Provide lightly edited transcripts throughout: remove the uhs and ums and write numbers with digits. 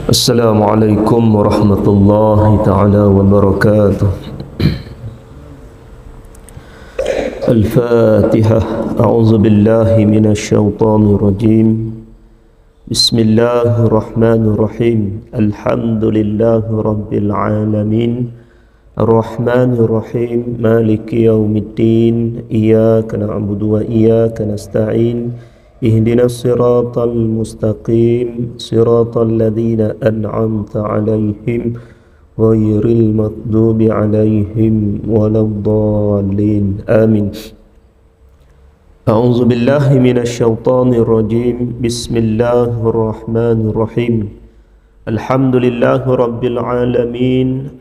السلام عليكم ورحمة الله تعالى وبركاته. الفاتحة. أعوذ بالله من الشيطان الرجيم. بسم الله الرحمن الرحيم. الحمد لله رب العالمين الرحمن الرحيم مالك يوم الدين إياك نعبد وإياك نستعين اهدنا الصراط المستقيم صراط الذين أنعمت عليهم غير المغضوب عليهم ولا الضالين آمين. أعوذ بالله من الشيطان الرجيم. بسم الله الرحمن الرحيم. الحمد لله رب العالمين.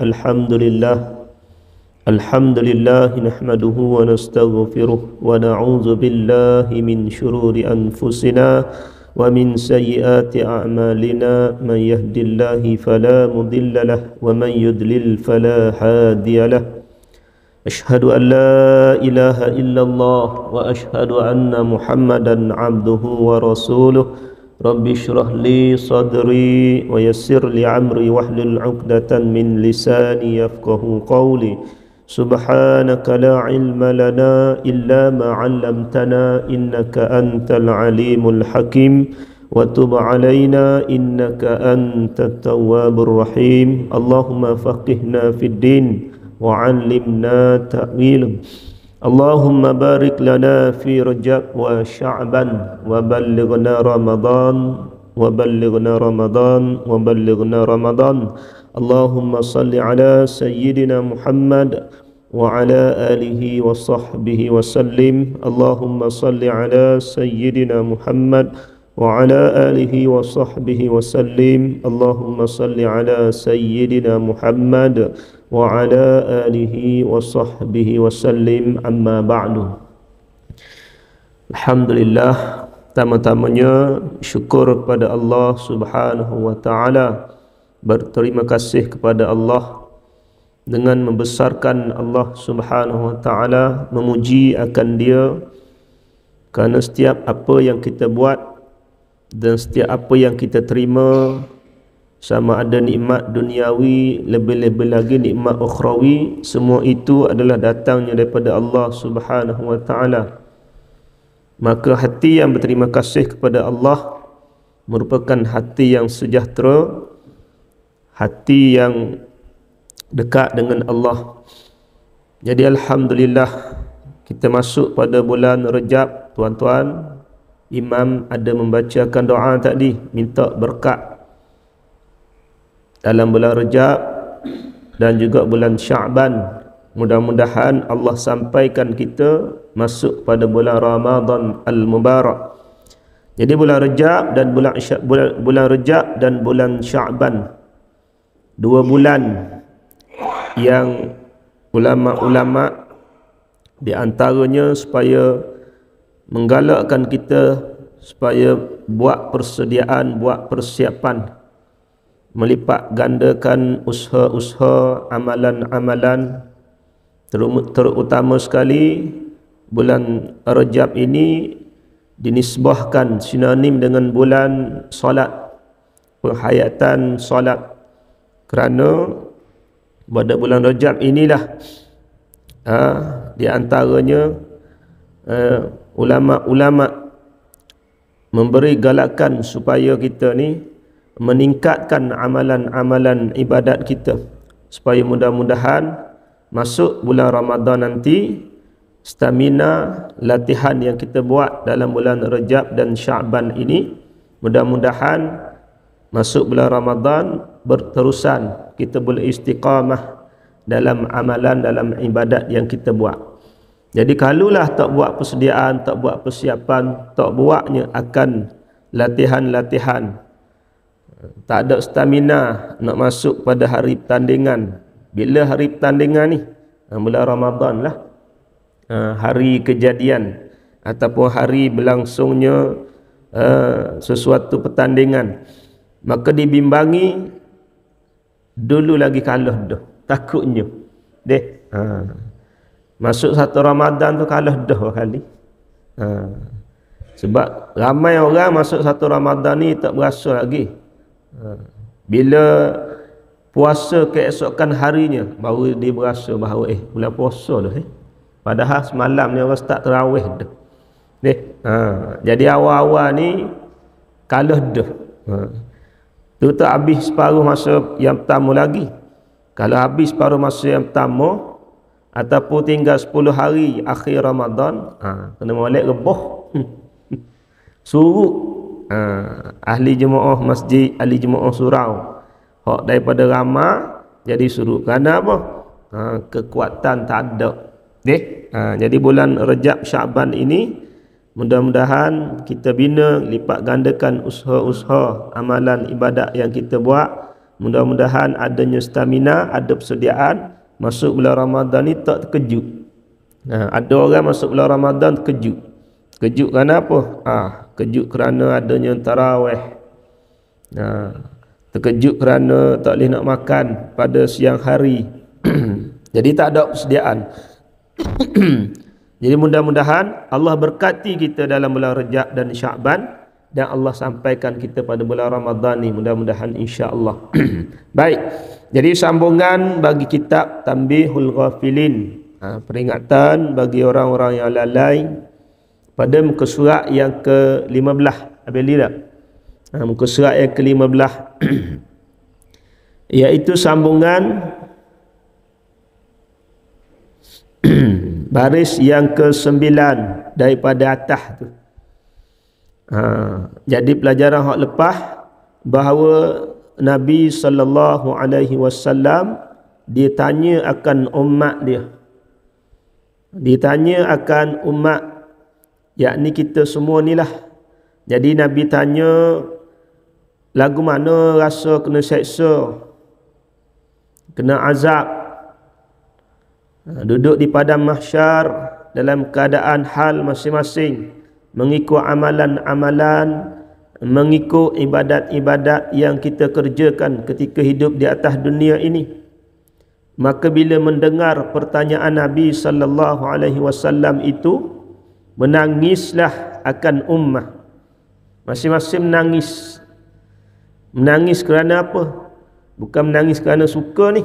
الحمد لله نحمده ونستغفره ونعوذ بالله من شرور أنفسنا ومن سيئات أعمالنا. من يهد الله فلا مضل له ومن يضلل فلا هادي له. أشهد أن لا إله إلا الله وأشهد أن محمدا عبده ورسوله. رب اشرح لي صدري ويسر لي أمري واحلل عقدة من لساني يفقه قولي. سبحانك لا علم لنا إلا ما علمتنا إنك أنت العليم الحكيم وتب علينا إنك أنت التواب الرحيم. اللهم فقهنا في الدين وعلمنا تأويلا. اللهم بارك لنا في رجب وشعبان وبلغنا رمضان. اللهم صل على سيدنا محمد وعلى آله وصحبه وسلم. اللهم صل على سيدنا محمد وعلى آله وصحبه وسلم. اللهم صل على سيدنا محمد وعلى آله وصحبه وسلم. أما بعد. Alhamdulillah, pertama-tamanya syukur kepada Allah Subhanahu wa taala. Berterima kasih kepada Allah dengan membesarkan Allah Subhanahu wa taala, memuji akan Dia kerana setiap apa yang kita buat dan setiap apa yang kita terima, sama ada nikmat duniawi, lebih-lebih lagi nikmat ukhrawi, semua itu adalah datangnya daripada Allah Subhanahu wa taala. Maka hati yang berterima kasih kepada Allah merupakan hati yang sejahtera, hati yang dekat dengan Allah. Jadi alhamdulillah, kita masuk pada bulan Rejab, tuan-tuan. Imam ada membacakan doa tadi, minta berkat dalam bulan Rejab dan juga bulan Sya'ban. Mudah-mudahan Allah sampaikan kita masuk pada bulan Ramadan al-Mubarak. Jadi bulan Rejab dan bulan Rejab dan bulan Sya'ban, dua bulan yang ulama-ulama di antaranya supaya menggalakkan kita supaya buat persediaan, buat persiapan, melipat gandakan usaha-usaha, amalan-amalan, terutama sekali bulan Rejab ini dinisbahkan sinonim dengan bulan solat, penghayatan solat, kerana pada bulan Rejab inilah di antaranya ulama-ulama memberi galakan supaya kita ni meningkatkan amalan-amalan ibadat kita, supaya mudah-mudahan masuk bulan Ramadan nanti stamina latihan yang kita buat dalam bulan Rejab dan Sya'ban ini, mudah-mudahan masuk bulan Ramadan berterusan, kita boleh istiqamah dalam amalan, dalam ibadat yang kita buat. Jadi kalaulah tak buat persediaan, tak buat persiapan, tak buatnya akan latihan-latihan, tak ada stamina nak masuk pada hari pertandingan. Bila hari pertandingan ni? Bulan Ramadan lah, hari kejadian ataupun hari berlangsungnya sesuatu pertandingan. Maka dibimbangi dulu lagi kalah dah, takutnya masuk satu Ramadan tu kalah dah kali. Sebab ramai orang masuk satu Ramadan ni tak berasa lagi. Bila puasa keesokan harinya baru dia berasa bahawa bulan puasa dah padahal semalam ni orang start tarawih dah. Jadi awal-awal ni kalah dah. Tu tak habis separuh masa yang pertama lagi. Kalau habis separuh masa yang pertama ataupun tinggal 10 hari akhir Ramadan, kena molek reboh. Suruh ahli jemaah masjid, ahli jemaah surau hak daripada ramah jadi suruh. Kerana apa? Kekuatan tak ada. Jadi bulan Rejab Syaban ini mudah-mudahan kita bina lipat gandakan usaha-usaha amalan ibadat yang kita buat. Mudah-mudahan adanya stamina, ada persediaan masuk bulan Ramadan ni tak terkejut. Ada orang masuk bulan Ramadan terkejut. Terkejut kerana apa? Terkejut kerana adanya tarawih. Terkejut kerana tak boleh nak makan pada siang hari. Jadi tak ada persediaan. Jadi mudah-mudahan Allah berkati kita dalam bulan Rejab dan Syaban, dan Allah sampaikan kita pada bulan Ramadan ni mudah-mudahan insya-Allah. Baik. Jadi sambungan bagi kitab Tanbihul Ghafilin, peringatan bagi orang-orang yang lalai, pada muka surat yang ke-15. Habis lihat. Muka surat yang ke-15 iaitu sambungan baris yang ke-9 daripada atas tu. Jadi pelajaran hak lepas bahawa Nabi sallallahu alaihi wasallam dia tanya akan umat dia. Dia tanya akan umat, yakni kita semua ni lah. Jadi Nabi tanya, lagu mana rasa kena seksa, kena azab, duduk di padang mahsyar dalam keadaan hal masing-masing, mengikut amalan-amalan, mengikut ibadat-ibadat yang kita kerjakan ketika hidup di atas dunia ini. Maka bila mendengar pertanyaan Nabi sallallahu alaihi wasallam itu, menangislah akan ummah. Masing-masing menangis. Menangis kerana apa? Bukan menangis kerana suka ni.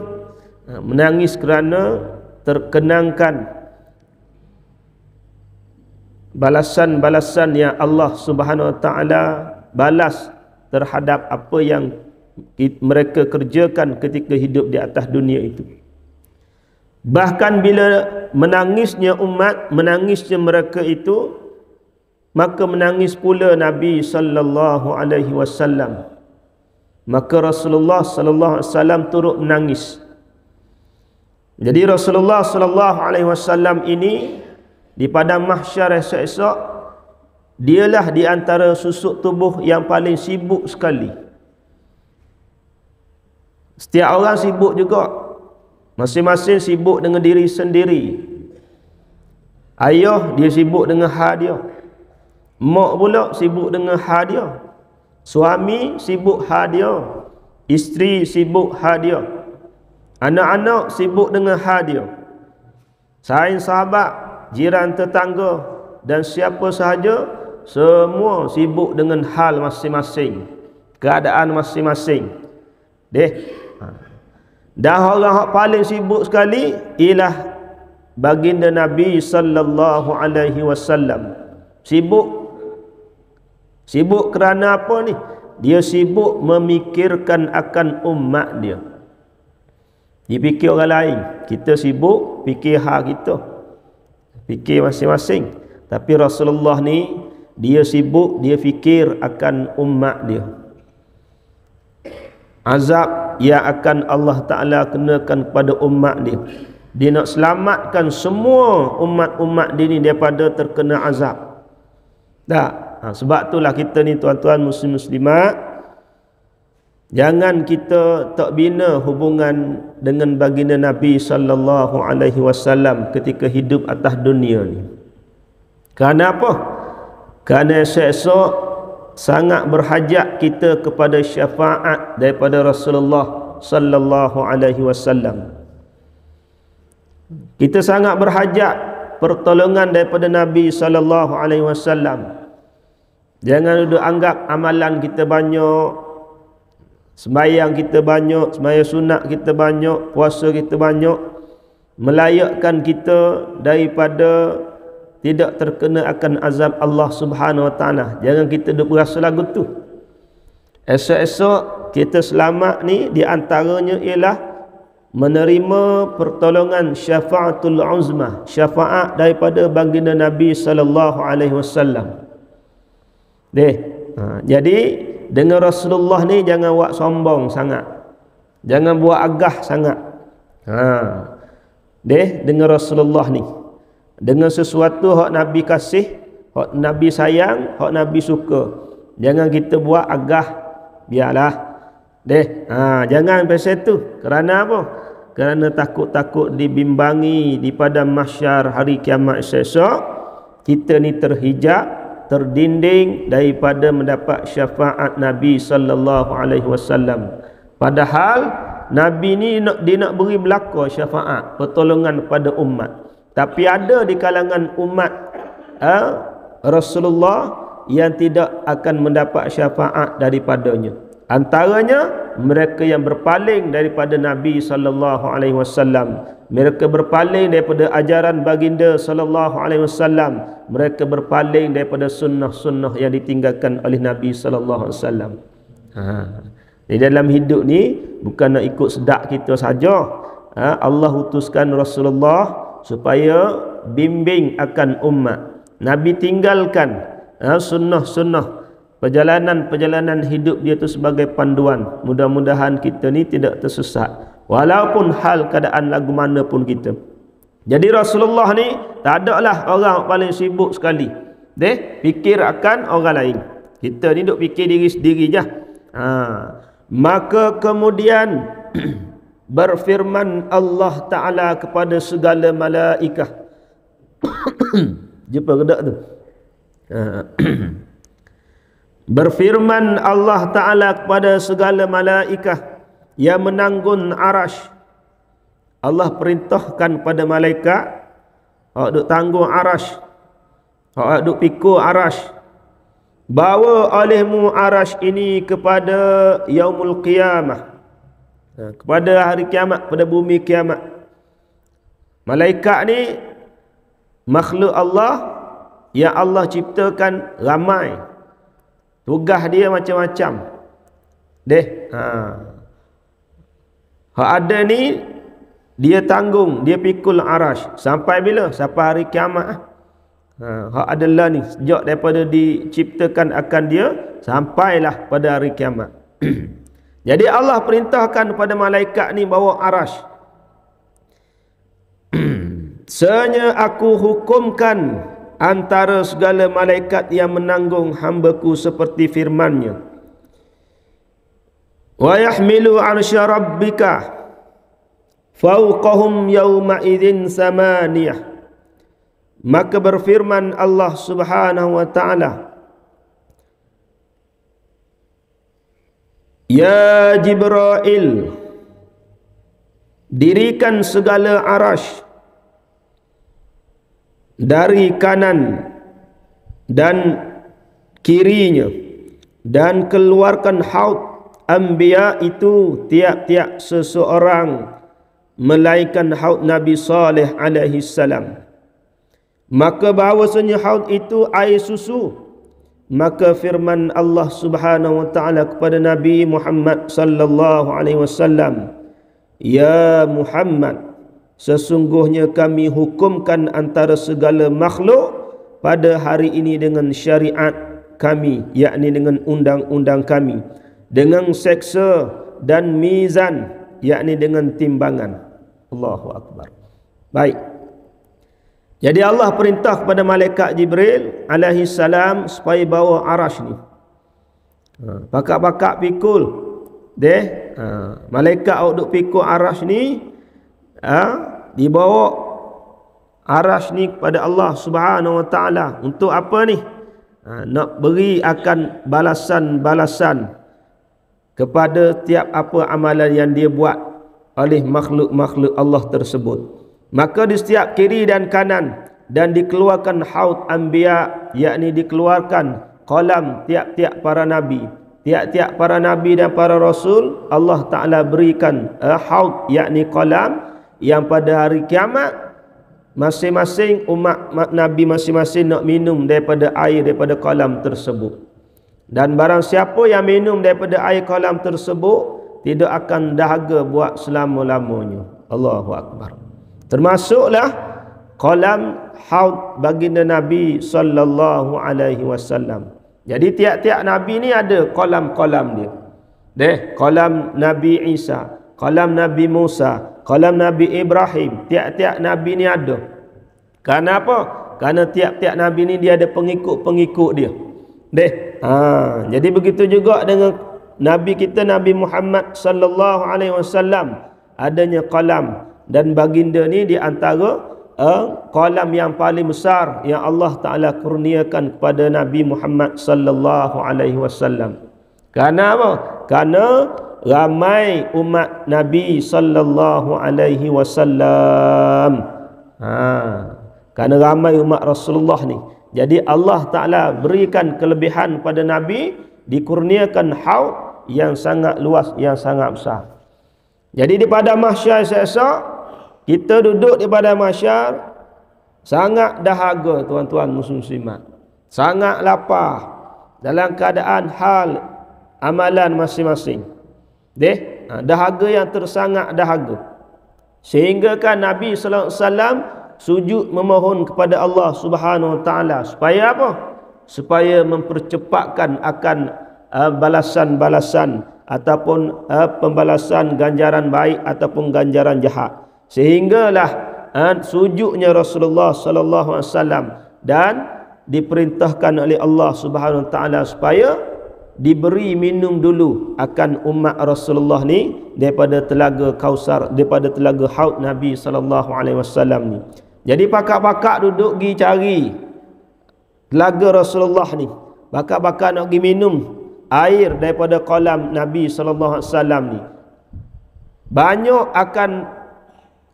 Menangis kerana terkenangkan balasan-balasan yang Allah Subhanahu Wa Taala balas terhadap apa yang mereka kerjakan ketika hidup di atas dunia itu. Bahkan bila menangisnya umat, menangisnya mereka itu, maka menangis pula Nabi sallallahu alaihi wasallam. Maka Rasulullah sallallahu alaihi wasallam turut menangis. Jadi Rasulullah sallallahu alaihi wasallam ini di padang mahsyar esok-esok, dialah di antara susuk tubuh yang paling sibuk sekali. Setiap orang sibuk juga. Masing-masing sibuk dengan diri sendiri. Ayah dia sibuk dengan hal dia. Mak pula sibuk dengan hal dia. Suami sibuk hal dia. Isteri sibuk hal dia. Anak-anak sibuk dengan hal dia. Sahabat, jiran tetangga dan siapa sahaja, semua sibuk dengan hal masing-masing, keadaan masing-masing. Dan orang yang paling sibuk sekali ialah baginda Nabi sallallahu alaihi wasallam. Sibuk kerana apa ni? Dia sibuk memikirkan akan umat dia. Dia fikir orang lain. Kita sibuk fikir hal kita, fikir masing-masing. Tapi Rasulullah ni, dia sibuk, dia fikir akan umat dia. Azab yang akan Allah Ta'ala kenakan kepada umat dia. Dia nak selamatkan semua umat-umat dia ni daripada terkena azab. Sebab itulah kita ni tuan-tuan muslim-muslimat, jangan kita tak bina hubungan dengan baginda Nabi sallallahu alaihi wasallam ketika hidup atas dunia ni. Kerana apa? Kerana esok-esok sangat berhajat kita kepada syafaat daripada Rasulullah sallallahu alaihi wasallam. Kita sangat berhajat pertolongan daripada Nabi sallallahu alaihi wasallam. Jangan duduk anggap amalan kita banyak, sembahyang kita banyak, sembahyang sunat kita banyak, puasa kita banyak, melayakkan kita daripada tidak terkena akan azab Allah Subhanahu Wa Taala. Jangan kita duk berasa lagu tu. Esok-esok kita selamat ni di antaranya ialah menerima pertolongan syafaatul uzma, syafaat daripada baginda Nabi sallallahu alaihi wasallam. Jadi dengan Rasulullah ni jangan buat sombong sangat. Jangan buat agah sangat. Dengan Rasulullah ni. Dengan sesuatu hak Nabi kasih, hak Nabi sayang, hak Nabi suka. Jangan kita buat agah. Biarlah. Jangan pasal tu. Kerana apa? Kerana takut-takut dibimbangi di padang mahsyar hari kiamat esok, kita ni terhijab, terdinding daripada mendapat syafaat Nabi sallallahu alaihi wasallam. Padahal Nabi ni dia nak beri belaka syafaat, pertolongan kepada umat. Tapi ada di kalangan umat Rasulullah yang tidak akan mendapat syafaat daripadanya. Antaranya mereka yang berpaling daripada Nabi sallallahu alaihi wasallam, mereka berpaling daripada ajaran baginda sallallahu alaihi wasallam, mereka berpaling daripada sunnah-sunnah yang ditinggalkan oleh Nabi sallallahu alaihi wasallam. Di dalam hidup ni bukan nak ikut sedak kita saja. Allah utuskan Rasulullah supaya bimbing akan umat. Nabi tinggalkan sunnah-sunnah, perjalanan-perjalanan hidup dia tu sebagai panduan. Mudah-mudahan kita ni tidak tersesat walaupun hal keadaan lagu mana pun kita. Jadi Rasulullah ni tak ada lah orang paling sibuk sekali fikir akan orang lain. Kita ni duk fikir diri sendiri je. Maka kemudian berfirman Allah Ta'ala kepada segala malaikat. Jumpa kedak tu. Berfirman Allah Ta'ala kepada segala malaikat yang menanggung arash. Allah perintahkan pada malaikat, awak duk tanggung arash, awak duk pikul arash, bawa olehmu arash ini kepada yaumul qiyamah, kepada hari kiamat, pada bumi kiamat. Malaikat ni makhluk Allah yang Allah ciptakan ramai. Tugas dia macam-macam. Hak ada ni dia tanggung, dia pikul arash sampai bila? Sampai hari kiamat. Hak adalah ni sejak daripada diciptakan akan dia sampailah pada hari kiamat. Jadi Allah perintahkan kepada malaikat ni bawa arash. Senya aku hukumkan antara segala malaikat yang menanggung hamba-Ku seperti firman-Nya. Wa yahmilu 'arsya rabbika fawqahum yawma idzin samaniyah. Maka berfirman Allah Subhanahu wa taala, Ya Jibril, dirikan segala arash dari kanan dan kirinya, dan keluarkan haud anbiya itu tiap-tiap seseorang melainkan haud Nabi Saleh alaihi salam. Maka bahawasanya haud itu air susu. Maka firman Allah Subhanahu wa taala kepada Nabi Muhammad sallallahu alaihi wasallam, Ya Muhammad, sesungguhnya kami hukumkan antara segala makhluk pada hari ini dengan syariat kami, yakni dengan undang-undang kami, dengan seksa dan mizan, yakni dengan timbangan. Allahu Akbar. Baik. Jadi Allah perintah kepada malaikat Jibril alaihi salam supaya bawa arash ni. Pakak-pakak pikul. Malaikat awak duk pikul arash ni, dibawa arash ni kepada Allah Subhanahu wa taala. Untuk apa ni? Nak beri akan balasan-balasan kepada tiap apa amalan yang dia buat oleh makhluk-makhluk Allah tersebut. Maka di setiap kiri dan kanan, dan dikeluarkan haud anbiya, yakni dikeluarkan kolam tiap-tiap para nabi, tiap-tiap para nabi dan para rasul Allah Ta'ala berikan haud, yakni kolam, yang pada hari kiamat masing-masing umat nabi masing-masing nak minum daripada air daripada kolam tersebut. Dan barang siapa yang minum daripada air kolam tersebut tidak akan dahaga buat selama-lamanya. Allahu Akbar. Termasuklah kolam haud baginda Nabi sallallahu alaihi wasallam. Jadi tiap-tiap nabi ni ada kolam-kolam dia. Kolam Nabi Isa, kolam Nabi Musa, kolam Nabi Ibrahim. Tiap-tiap nabi ni ada. Kerana apa? Kerana tiap-tiap nabi ni dia ada pengikut-pengikut dia. Jadi begitu juga dengan Nabi kita Nabi Muhammad sallallahu alaihi wasallam, adanya kolam, dan baginda ni di antara kolam yang paling besar yang Allah Taala kurniakan kepada Nabi Muhammad sallallahu alaihi wasallam. Kerana apa? Kerana ramai umat Nabi sallallahu alaihi wasallam. Kerana ramai umat Rasulullah ni. Jadi Allah Taala berikan kelebihan pada Nabi, dikurniakan haud yang sangat luas, yang sangat besar. Jadi di pada mahsyar esok, kita duduk di pada mahsyar sangat dahaga, tuan-tuan muslimat. Sangat lapar dalam keadaan hal amalan masing-masing. Dahaga yang tersangat dahaga. Sehingga kan Nabi sallallahu alaihi wasallam sujud memohon kepada Allah Subhanahu wa taala supaya apa? Supaya mempercepatkan akan balasan-balasan ataupun pembalasan ganjaran baik ataupun ganjaran jahat. Sehinggalah sujudnya Rasulullah sallallahu alaihi wasallam dan diperintahkan oleh Allah Subhanahu wa taala supaya diberi minum dulu akan umat Rasulullah ni daripada telaga Kausar, daripada telaga haud Nabi sallallahu alaihi wasallam ni. Jadi pakak-pakak duduk pergi cari telaga Rasulullah ni. Pakak-pakak nak pergi minum air daripada kolam Nabi sallallahu alaihi wasallam ni. Banyak akan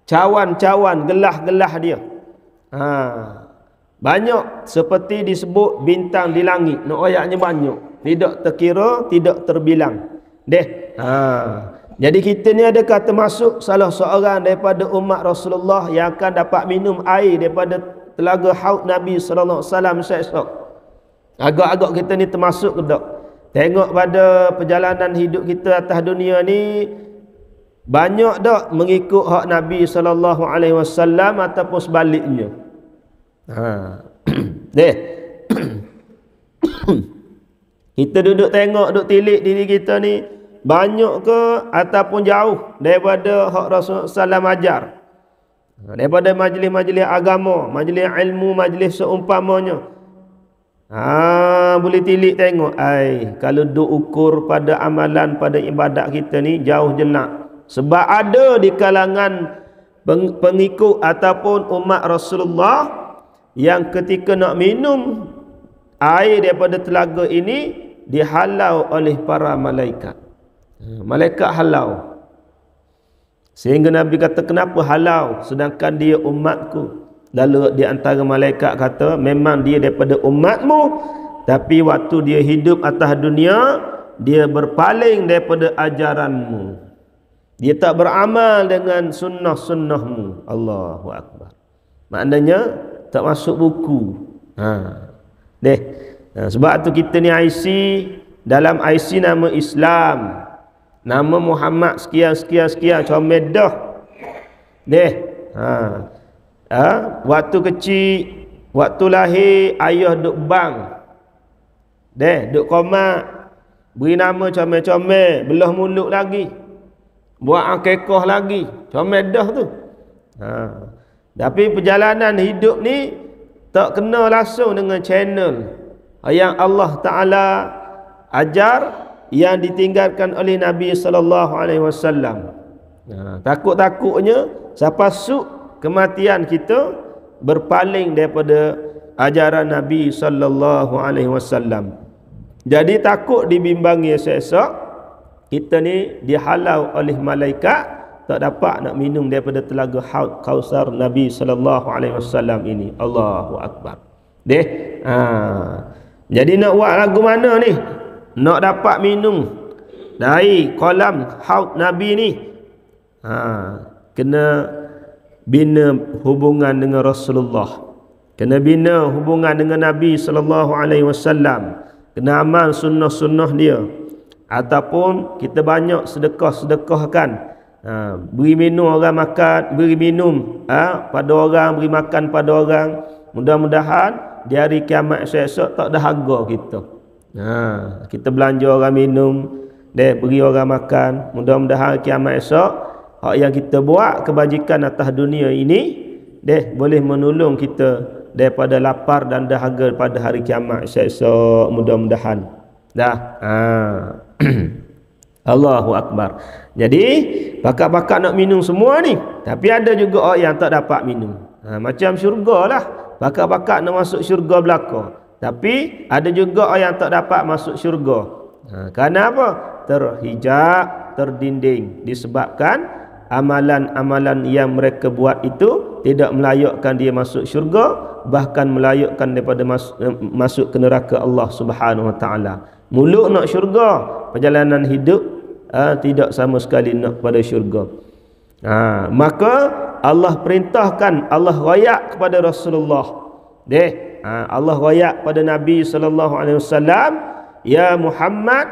cawan-cawan, gelah-gelah dia. Banyak seperti disebut bintang di langit. Nak ayatnya banyak. Tidak terkira, tidak terbilang. Jadi kita ni adakah termasuk salah seorang daripada umat Rasulullah yang akan dapat minum air daripada telaga haud Nabi sallallahu alaihi wasallam esok? Agak-agak kita ni termasuk ke tak? Tengok pada perjalanan hidup kita atas dunia ni, banyak tak mengikut hak Nabi sallallahu alaihi wasallam ataupun sebaliknya? Kita duduk tengok, duduk tilik diri kita ni, banyak ke ataupun jauh daripada hak Rasulullah SAW ajar, daripada majlis-majlis agama, majlis ilmu, majlis seumpamanya. Boleh tilik tengok. Kalau duk ukur pada amalan, pada ibadat kita ni, jauh jelak. Sebab ada di kalangan pengikut ataupun umat Rasulullah yang ketika nak minum air daripada telaga ini dihalau oleh para malaikat. Malaikat halau. Sehingga Nabi kata, kenapa halau sedangkan dia umatku? Lalu di antara malaikat kata, memang dia daripada umatmu, tapi waktu dia hidup atas dunia, dia berpaling daripada ajaranmu. Dia tak beramal dengan sunnah-sunnahmu. Allahu Akbar. Maknanya tak masuk buku. Sebab tu kita ni IC, dalam IC nama Islam, nama Muhammad sekian-sekian, comel dah. Waktu kecil, waktu lahir, ayah duk bang. Duk komat, beri nama comel-comel, belah mulut lagi, buat akikah lagi, comel dah tu. Tapi perjalanan hidup ni tak kena langsung dengan channel yang Allah Ta'ala ajar, yang ditinggalkan oleh Nabi sallallahu alaihi wasallam. Takut-takutnya siapa suk kematian kita berpaling daripada ajaran Nabi sallallahu alaihi wasallam. Jadi takut dibimbangi esok kita ni dihalau oleh malaikat, tak dapat nak minum daripada telaga haud Kausar Nabi sallallahu alaihi wasallam ini. Allahu Akbar. Jadi nak buat lagu mana ni? nak dapat minum dari kolam haud Nabi ni, kena bina hubungan dengan Rasulullah, kena bina hubungan dengan Nabi sallallahu alaihi wasallam, kena amal sunnah-sunnah dia, ataupun kita banyak sedekah-sedekahkan. Beri minum orang makan, beri minum pada orang, beri makan pada orang. Mudah-mudahan di hari kiamat esok tak dahaga kita. Kita belanja orang minum, beri orang makan. Mudah-mudahan kiamat esok hak yang kita buat kebajikan atas dunia ini boleh menolong kita daripada lapar dan dahaga pada hari kiamat esok. Mudah-mudahan. Allahu Akbar. Jadi bakat-bakat nak minum semua ni, tapi ada juga orang yang tak dapat minum. Macam syurga lah, bakat-bakat nak masuk syurga belaka, tapi ada juga orang yang tak dapat masuk syurga. Kerana apa? Terhijab, terdinding, disebabkan amalan-amalan yang mereka buat itu tidak melayakkan dia masuk syurga, bahkan melayakkan daripada masuk ke neraka Allah Subhanahu wa taala. Muluk nak syurga, perjalanan hidup tidak sama sekali nak pada syurga. Maka Allah perintahkan, Allah royak kepada Rasulullah, Allah royak pada Nabi sallallahu alaihi wasallam, ya Muhammad,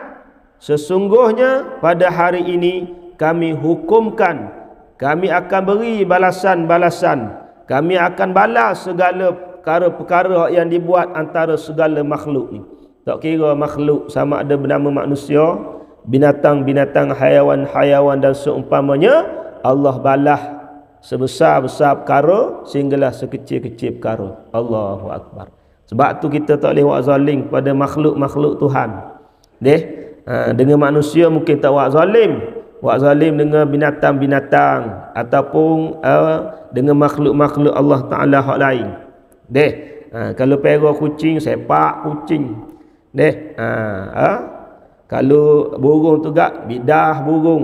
sesungguhnya pada hari ini kami hukumkan, kami akan beri balasan-balasan, kami akan balas segala perkara-perkara yang dibuat antara segala makhluk ni. Tak kira makhluk sama ada bernama manusia, binatang-binatang, hayawan-hayawan dan seumpamanya, Allah balas sebesar-besar perkara sehinggalah sekecil-kecil perkara. Allahu Akbar. Sebab tu kita tak boleh buat zalim pada makhluk-makhluk Tuhan. Dengan manusia mungkin tak buat zalim. Buat zalim dengan binatang-binatang ataupun dengan makhluk-makhluk Allah Ta'ala hak lain. Kalau pera kucing, sepak kucing. Kalau burung tu gak, bidah burung.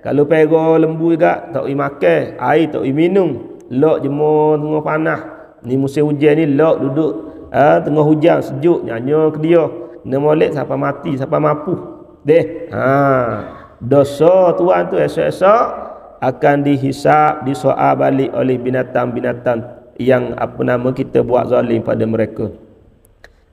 Kalau pera lembu juga, tak boleh makan, air tak boleh minum. Lok jemur tengah panas. Ni musim hujan ni, lok duduk tengah hujan sejuk, nyanyi ke dia. Kena molek sampai mati, sampai mampu. Dosa tuan tu esok-esok akan dihisap, disoal balik oleh binatang-binatang yang kita buat zalim pada mereka.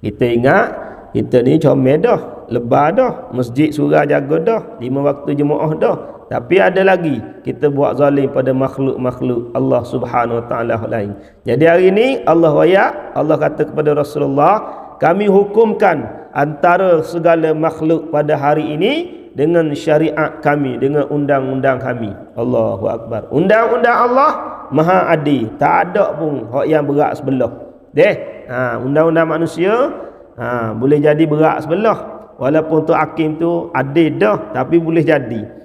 Kita ingat, kita ni comel dah, lebah dah, masjid surah jaga dah, 5 waktu jemaah dah. Tapi ada lagi kita buat zalim pada makhluk-makhluk Allah Subhanahu wa taala lain. Jadi hari ini Allah royak, Allah kata kepada Rasulullah, kami hukumkan antara segala makhluk pada hari ini dengan syariat kami, dengan undang-undang kami. Allahu Akbar. Undang-undang Allah maha adil, tak ada pun hak yang berat sebelah. Undang-undang manusia boleh jadi berat sebelah, walaupun tu hakim tu adil dah, tapi boleh jadi.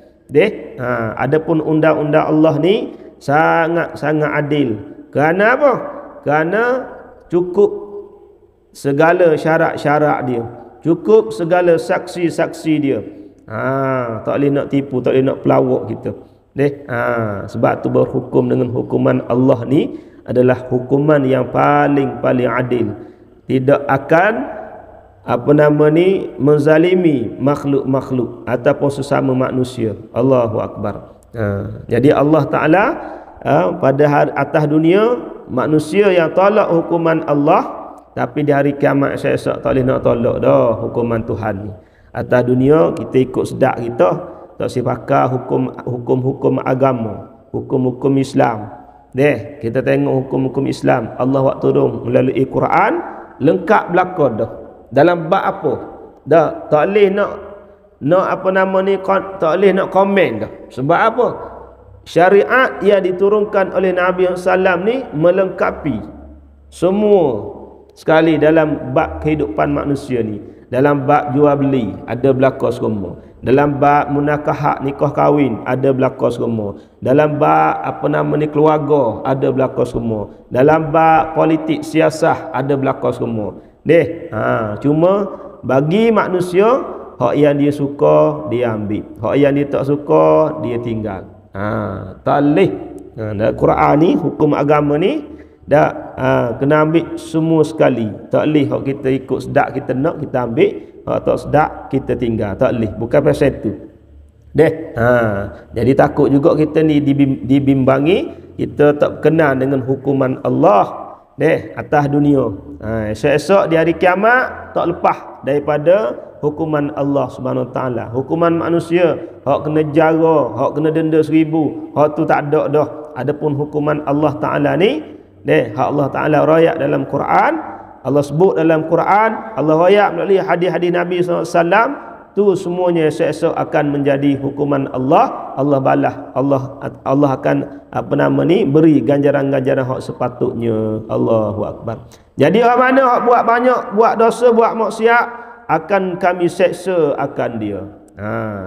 Adapun undang-undang Allah ni sangat-sangat adil. Kerana apa? Kerana cukup segala syarat-syarat dia, cukup segala saksi-saksi dia. Tak boleh nak tipu, tak boleh nak pelawak kita. Sebab tu berhukum dengan hukuman Allah ni adalah hukuman yang paling adil. Tidak akan menzalimi makhluk-makhluk ataupun sesama manusia. Allahu Akbar. Jadi Allah Ta'ala pada atas dunia, manusia yang tolak hukuman Allah, tapi di hari kiamat esok tak boleh nak tolak dah hukuman Tuhan ni. Atas dunia kita ikut sedak kita, tak sipakai hukum-hukum agama, hukum-hukum Islam. Kita tengok hukum-hukum Islam Allah buat turun melalui Quran, lengkap belaka dah. Dalam bab apa? Dah tak boleh tak boleh nak komen dah. Sebab apa? Syariat yang diturunkan oleh Nabi sallam ni melengkapi semua sekali dalam bab kehidupan manusia ni. Dalam bab jual beli ada belaka semua. Dalam bab munakahat, nikah kahwin ada belaka semua. Dalam bab keluarga ada belaka semua. Dalam bab politik siasah ada belaka semua. Cuma bagi manusia, hak yang dia suka dia ambil, hak yang dia tak suka dia tinggal. Tak boleh. Dalam Quran ni, hukum agama ni kena ambil semua sekali. Tak boleh hak kita ikut sedak kita nak kita ambil, hak tak sedap kita tinggal, tak leh, bukan pasal itu. Jadi takut juga kita ni dibimbangi, kita tak berkenan dengan hukuman Allah atas dunia. Esok-esok di hari kiamat tak lepas daripada hukuman Allah Subhanahu Wa Taala. Hukuman manusia, hak kena jara, hak kena denda 1000, hak tu tak ada dah. Adapun hukuman Allah Taala ni, hak Allah Taala royak dalam Quran, Allah sebut dalam Quran, Allah royak melalui hadis-hadis Nabi SAW, tu semuanya esok-esok akan menjadi hukuman Allah. Allah balas, Allah akan beri ganjaran-ganjaran hak sepatutnya. Allahu Akbar. Jadi orang mana hak buat banyak, buat dosa, buat maksiat, akan kami seksa akan dia.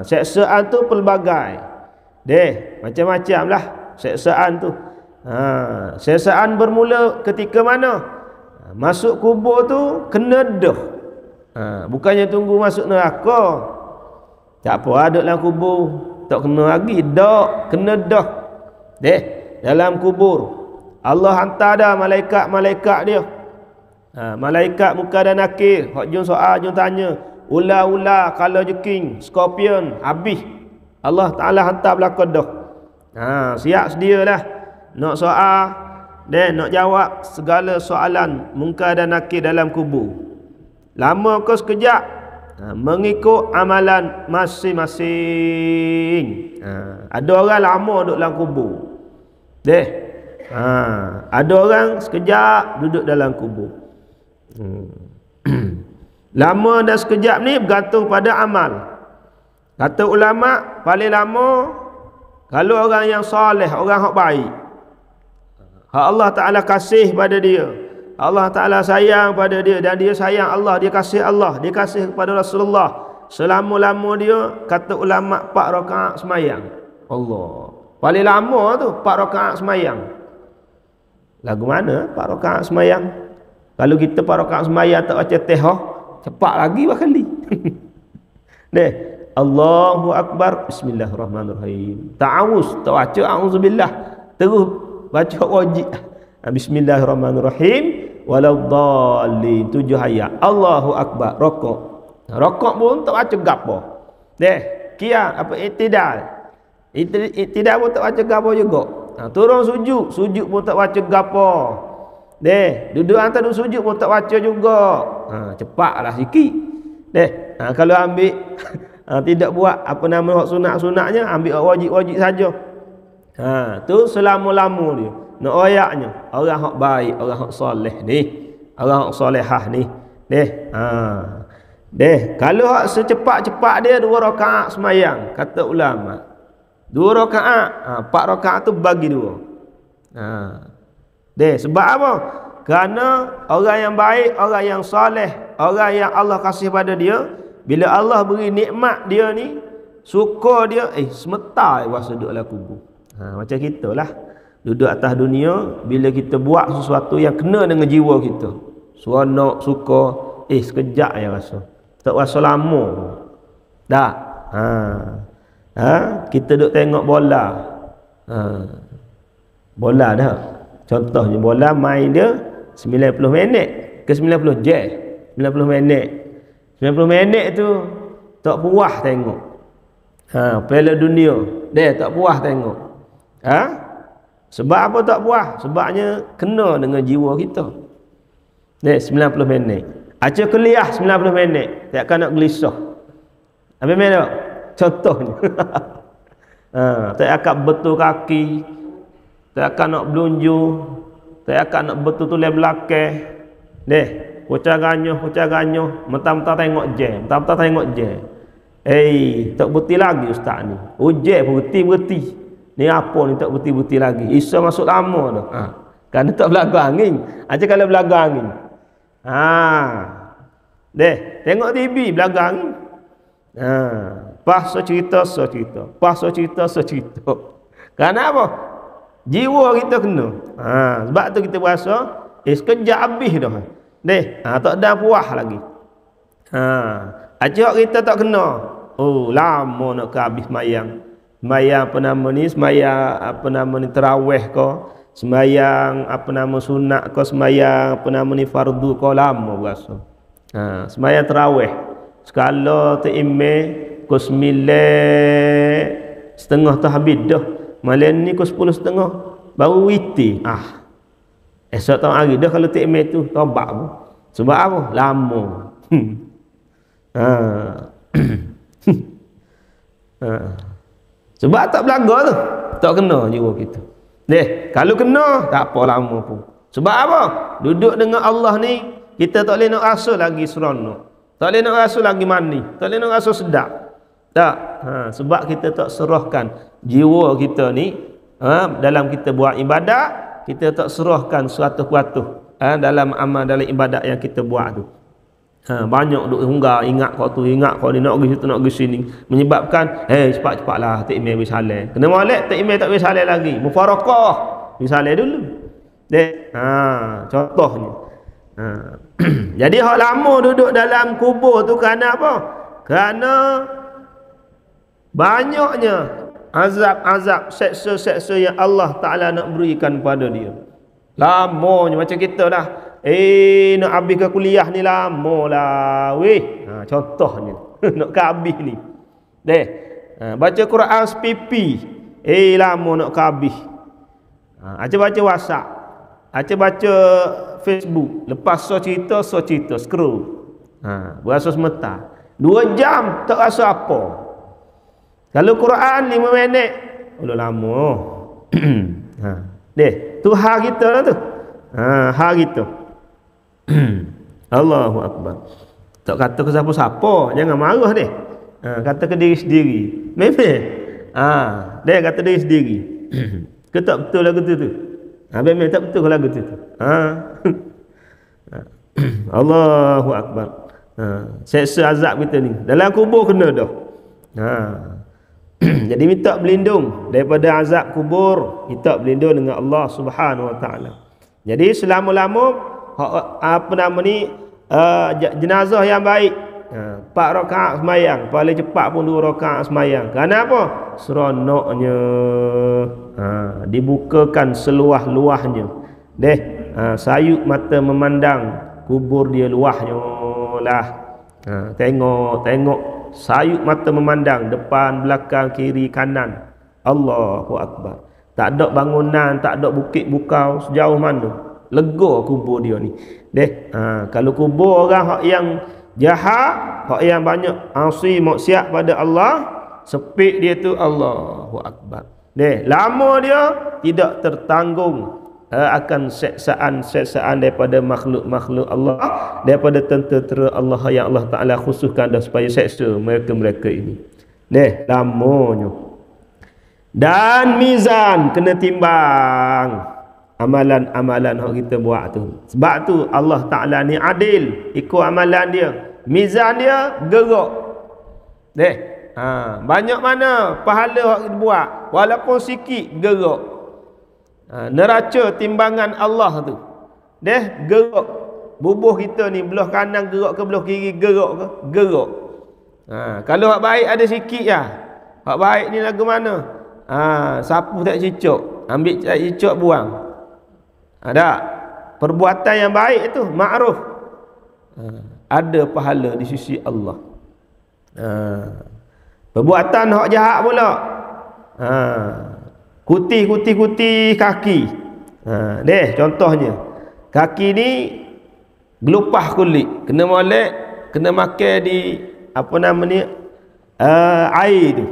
Seksaan tu pelbagai. Macam-macam lah seksaan tu. Seksaan bermula ketika mana? Masuk kubur tu kena dah. Bukannya tunggu masuk neraka. Tak apa, ada dalam kubur tak kena lagi, dak kena dah. Dalam kubur Allah hantar dah malaikat-malaikat dia. Malaikat muka dan nakir, hak jun soal, jun tanya, ular-ular, kalau jeking, scorpion, habis Allah Taala hantar belakang dah. Siap sedialah nak soal dan nak jawab segala soalan muka dan nakir dalam kubur. Lama ke sekejap, mengikut amalan masing-masing. Ada orang lama duduk dalam kubur. Ada orang sekejap duduk dalam kubur. Lama dan sekejap ni bergantung pada amal. Kata ulama, paling lama kalau orang yang soleh, orang hak baik, hak Allah Ta'ala kasih pada dia, Allah Ta'ala sayang pada dia, dan dia sayang Allah, dia kasih kepada Rasulullah. Selama-lama dia, kata ulama, 4 rakaat semayang. Allah, paling lama tu 4 rakaat semayang. Lagu mana 4 rakaat semayang? Kalau kita 4 rakaat semayang tak baca tehah, cepat lagi berkali. Allahu Akbar, bismillahirrahmanirrahim. Ta'awuz, tak baca a'udzubillah, terus baca wajib. Bismillahirrahmanirrahim, waladdallin, 7 ayat. Allahu Akbar, rokok. Rokok pun tak baca gapo. Qiyam i'tidal. I'tidal pun tak baca gapo juga. Turun sujud pun tak baca gapo. Duduk antara duduk sujud pun tak baca juga. Cepatlah sikit. Kalau ambil tidak buat sunat-sunatnya, ambil wajib-wajib saja. Tu selama-lama dia. Nak ayaknya orang hak baik, orang hak soleh ni, orang hak solehah ni. Kalau hak secepat-cepat dia 2 rakaat semayang, kata ulama. 2 rakaat, 4 rakaat tu bagi 2. Sebab apa? Kerana orang yang baik, orang yang soleh, orang yang Allah kasih pada dia, bila Allah beri nikmat dia ni, suka dia, semetar rasa duduk dalam kubur. Macam kita lah, duduk atas dunia, bila kita buat sesuatu yang kena dengan jiwa kita, seronok, suka, sekejap je rasa, tak rasa lama dah. Kita duduk tengok bola, bola dah, contohnya bola main dia 90 minit ke 90 je, 90 minit 90 minit tu tak puas tengok. Piala dunia dia tak puas tengok. Sebab apa tak puas? Sebabnya kena dengan jiwa kita. 90 minit. Acah kuliah 90 minit, takkan nak gelisah. Apa mana? Contohnya. Tak akan betul kaki, tak akan nak belunju, tak akan nak betul tulen belakang. Pucar-ganyoh, mentang-mentang tengok je, tak berhenti lagi ustaz ni. Ujian berhenti. Ni apa ni tak berhenti-berhenti lagi. Isa masuk lama dah. Kerana tak berlagu angin. Macam kalau berlagu angin. Tengok TV berlagu angin. Pas cerita. Kerana apa? Jiwa kita kena. Sebab tu kita berasa sekejap habis dah. Tak ada puas lagi. Ajak kita tak kena. Lama nak ke habis mayang. Semayang semayang tarawih ke, semayang sunat ke, semayang fardu ke, lama berasa. Semayang tarawih Skala tu email pukul 9:30 tu habis dah. Malam ni pukul 10:30 baru witi. Esok tahun hari dah kalau tak email tu tobat pun. Sebab apa? Lama. Sebab tak belaga tu. Tak kena jiwa kita. Kalau kena tak apa lama pun. Sebab apa? Duduk dengan Allah ni kita tak boleh nak rasa lagi seronok. Tak boleh nak rasa lagi mani. Tak boleh nak rasa sedap. Tak. Sebab kita tak serahkan jiwa kita ni dalam kita buat ibadat, kita tak serahkan suatu-kuatu dalam amal, dalam ibadat yang kita buat tu. Banyak duk hunggar, ingat kau tu, ingat kau ni, nak pergi situ, nak pergi sini, menyebabkan cepat-cepatlah tak email bersaleh. Kena molek tak email tak bersaleh lagi. Mufarakah bersaleh dulu. Contohnya. Jadi hak lama duduk dalam kubur tu kerana apa? Kerana banyaknya azab-azab, seksa-seksa yang Allah Ta'ala nak berikan pada dia. Lamanya macam kita dah. Nak habis ke kuliah ni lama lah weh. Contohnya nak ke habis ni. Baca Quran sepipi. Lama nak ke habis. Baca WhatsApp. Baca Facebook. Lepas so cerita scroll. Berasa sementara 2 jam tak rasa apa. Kalau Quran 5 minit lama. Tu hal kita lah tu. Hal kita. Allahu Akbar. Tak kata ke siapa-siapa, jangan marah deh. Kata ke diri sendiri. Memang. Dia kata diri sendiri. Ke tak betul lagu tu? Memang tak betul lagu tu. Allahu Akbar. Seksa azab kita ni dalam kubur kena dah. Jadi minta berlindung daripada azab kubur, kita berlindung dengan Allah Subhanahu Wa Taala. Jadi selama-lama jenazah yang baik 4 rakaat semayang, paling cepat pun 2 rakaat semayang. Kerana apa? Seronoknya dibukakan seluah-luahnya. Sayup mata memandang kubur dia luahnya lah. Tengok sayup mata memandang depan, belakang, kiri, kanan. Allahu Akbar. Tak ada bangunan, tak ada bukit bukau sejauh mana. Lega kubur dia ni. Kalau kubur orang hak yang jahat, hak yang banyak asi maksiat pada Allah, sepik dia tu Allahu Akbar. Lama dia tidak tertanggung akan seksaan daripada makhluk-makhluk Allah, daripada tentera Allah yang Allah Ta'ala khususkan dah supaya seksa mereka-mereka ini. Lamanya. Dan mizan kena timbang amalan-amalan yang kita buat tu. Sebab tu Allah Ta'ala ni adil ikut amalan dia. Mizan dia gerak. Banyak mana pahala yang kita buat, walaupun sikit gerak. Neraca timbangan Allah tu gerak. Bubuh kita ni belah kanan gerak ke belah kiri gerak ke? Gerak. Kalau hak baik ada sikit ya. Hak baik ni lagu mana? Sapu tak cicak, ambil tak cicak buang. Ada perbuatan yang baik itu ma'ruf, ada pahala di sisi Allah. Perbuatan hak jahat pula, kuti kaki. Contohnya kaki ni gelupah kulit, kena molek, kena makan di air tu.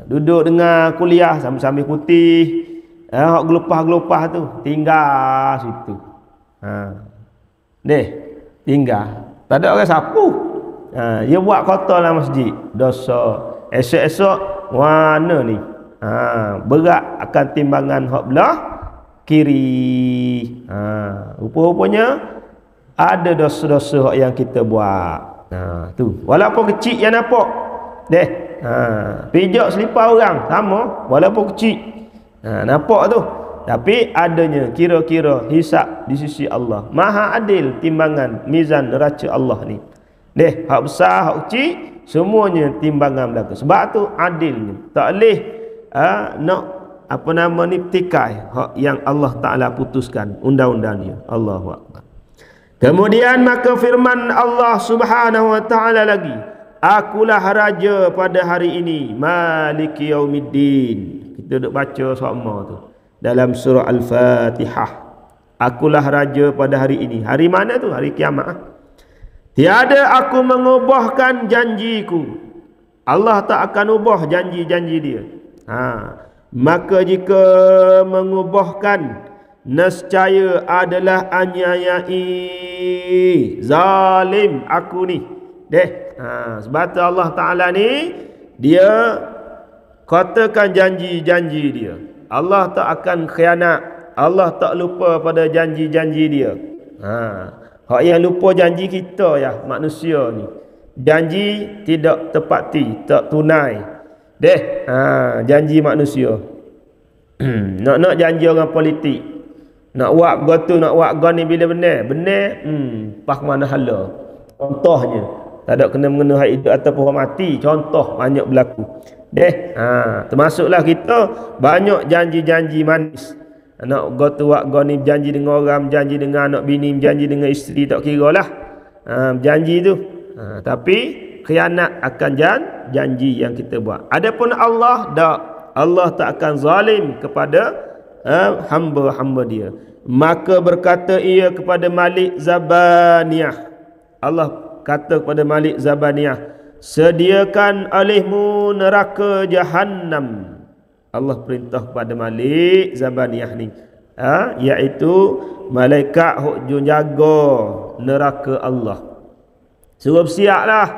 Duduk dengan kuliah sambil kuti. Hak gelupah-gelupah tu tinggal situ. Tinggal. Tak ada orang sapu. Dia buat kotor dalam masjid. Dosa. Esok-esok mana ni? Berat akan timbangan hak belah kiri. Rupa-rupanya ada dosa-dosa hak yang kita buat. Tu. Walaupun kecil yang nampak. Pijak selipar orang sama walaupun kecil. Nampak tu, tapi adanya kira-kira hisab di sisi Allah. Maha adil timbangan mizan neraca Allah ni. Hak besar, hak kecil, semuanya timbangan belaka. Sebab tu adilnya. Tak boleh nak tikai hak yang Allah Ta'ala putuskan undang-undang dia. Allahu Akbar. Kemudian maka firman Allah Subhanahu wa taala lagi, akulah raja pada hari ini, maliki yaumiddin. Kita duk baca sama tu dalam surah Al-Fatihah. Akulah raja pada hari ini. Hari mana tu? Hari kiamat. Tiada aku mengubahkan janjiku. Allah tak akan ubah janji-janji dia. Maka jika mengubahkan, nescaya adalah anyayai, zalim aku ni. Sebab tu Allah Ta'ala ni, dia katakan janji-janji dia. Allah tak akan khianat. Allah tak lupa pada janji-janji dia. Hak yang lupa janji kita ya, manusia ni. Janji tidak tepati, tak tunai. Janji manusia. Nak janji orang politik. Nak buat gotu, nak buat gon ni bila benar. Benar, pas mana hala. Contohnya, tak ada kena mengena hak hidup ataupun orang mati. Contoh banyak berlaku. Termasuklah kita banyak janji-janji manis. Nak gotu buat gon ni, janji dengan orang, janji dengan anak bini, janji dengan isteri, tak kira lah. Janji tu. Tapi khianat akan janji yang kita buat. Adapun Allah tak. Allah tak akan zalim kepada hamba-hamba dia. Maka berkata ia kepada Malik Zabaniyah. Allah kata kepada Malik Zabaniyah, sediakan olehmu neraka Jahannam. Allah perintah kepada Malik Zabaniyah ni, iaitu malaikat hok jaga neraka Allah. Suruh bersiaplah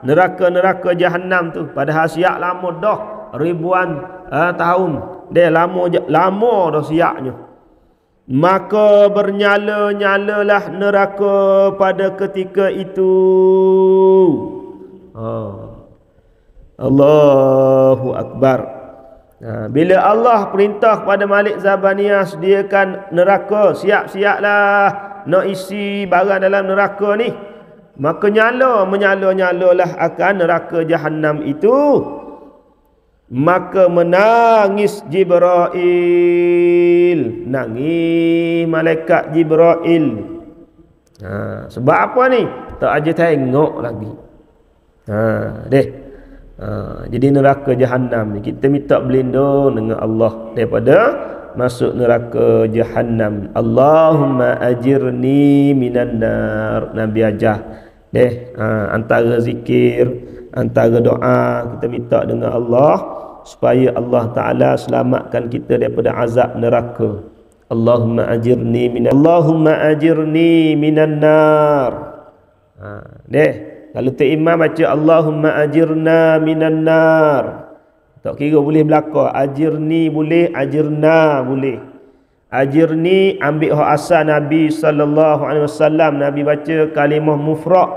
neraka-neraka Jahannam tu. Padahal siap lama dah, ribuan tahun. Dia lama dah siapnya. Maka bernyala-nyalalah neraka pada ketika itu. Allahu Akbar. Bila Allah perintah kepada Malik Zabaniyah, sediakan neraka, siap-siaplah nak isi barang dalam neraka ni. Maka menyala-nyalalah akan neraka Jahannam itu. Maka menangis Jibril. Nangis malaikat Jibril. Sebab apa ni? Tak aja tengok lagi. Jadi neraka Jahannam ni, kita minta berlindung dengan Allah daripada masuk neraka Jahannam. Allahumma ajirni minan nar. Nabi ajar antara zikir, antara doa, kita minta dengan Allah supaya Allah Ta'ala selamatkan kita daripada azab neraka. Allahumma ajirni minan nar. Kalau tak imam baca Allahumma ajirna minan nar, tak kira boleh belaka. Ajirni boleh, ajirna boleh. Ajirni ambil hak asal Nabi SAW. Nabi baca kalimah mufrad.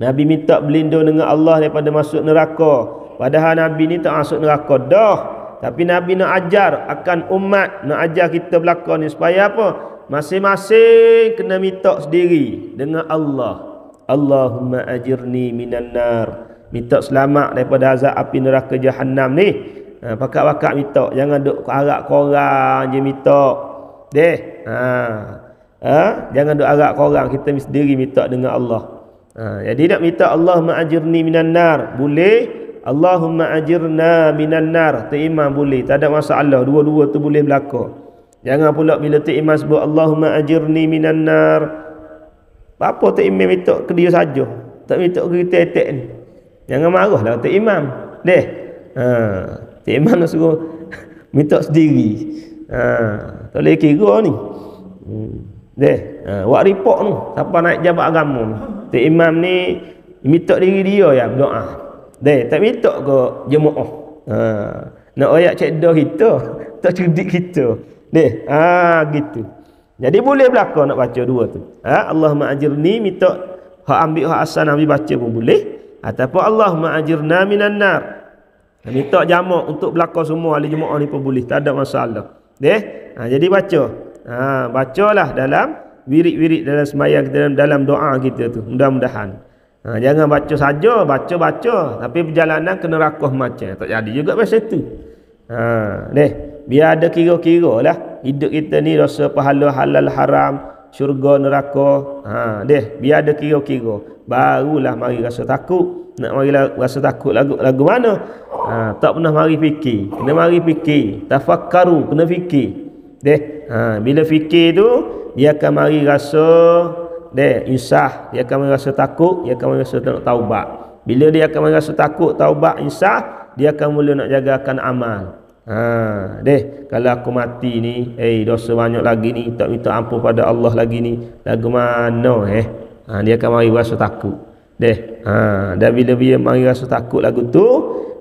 Nabi minta berlindung dengan Allah daripada masuk neraka. Padahal Nabi ni tak masuk neraka dah. Tapi Nabi nak ajar akan umat, nak ajar kita belaka ni supaya apa? Masing-masing kena minta sendiri dengan Allah. Allahumma ajirni minan nar. Minta selamat daripada azab api neraka Jahannam ni. Pakat-pakat minta, jangan duk harap korang je minta. Jangan duk harap korang, kita sendiri minta dengan Allah. Jadi nak minta Allahumma ajirni minan nar boleh, Allahumma ajirna minan nar tu imam boleh, tak ada masalah. Dua-dua tu boleh berlaku. Jangan pula bila tu imam sebut Allahumma ajirni minan nar, apa tu imam minta ke dia saja, tak minta ke kita etek ni. Jangan marahlah tu imam. Tu imam nak suruh minta sendiri. Tak boleh kira ni. Buat report tu siapa naik jabat agama ni. Tu imam ni minta diri dia ya berdoa. Tak minta ke jemaah. Nak ayat cekdah kita, tak cerdik kita. Gitu. Jadi boleh belaka nak baca dua tu. Allahumma ajirni, minta hak ambil hak asal Nabi baca pun boleh. Ataupun Allahumma ajirna minan nar. Minta jamak untuk belaka semua ahli jemaah ni pun boleh, tak ada masalah. Jadi baca. Bacalah dalam wirid-wirid dalam sembahyang kita, dalam doa kita tu. Mudah-mudahan. Jangan baca saja, baca tapi perjalanan kena rakuh macam. Tak jadi juga masa tu. Biar ada kira-kira lah hidup kita ni, rasa pahala halal haram, syurga neraka. Biar ada kira-kira. Barulah mari rasa takut. Nak mari rasa takut lagu mana? Tak pernah mari fikir. Kena mari fikir. Tafakkaru, kena fikir. Bila fikir tu dia akan mari rasa insah, dia akan mari rasa takut, dia akan mari rasa nak taubat. Bila dia akan mari rasa takut, taubat, insah, dia akan mula nak jagakan amal. Kalau aku mati ni, dosa banyak lagi ni, tak minta ampun pada Allah lagi ni, lagu mana dia akan mari rasa takut. Dan bila dia mari rasa takut lagu tu,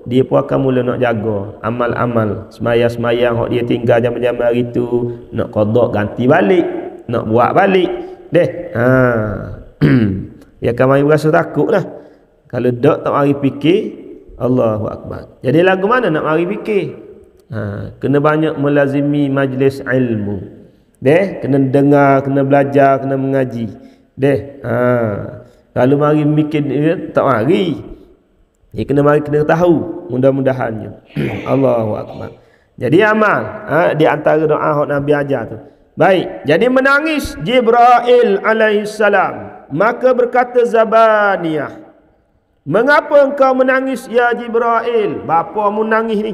dia pun akan mula nak jaga amal-amal, semayang-semayang hok dia tinggal jam-jam hari tu, nak qada ganti balik, nak buat balik. Dia akan mari rasa takutlah. Kalau tak mari fikir, Allahu Akbar. Jadi lagu mana nak mari fikir? Kena banyak melazimi majlis ilmu. Kena dengar, kena belajar, kena mengaji. Kalau mari mikir tak mari. Kena mari kena tahu mudah-mudahannya. Allahu Akbar. Jadi amal di antara doa hok Nabi ajar tu. Baik, jadi menangis Jibril alaihissalam. Maka berkata Zabaniyah, "Mengapa engkau menangis ya Jibril? Bapa mu nangis ni?"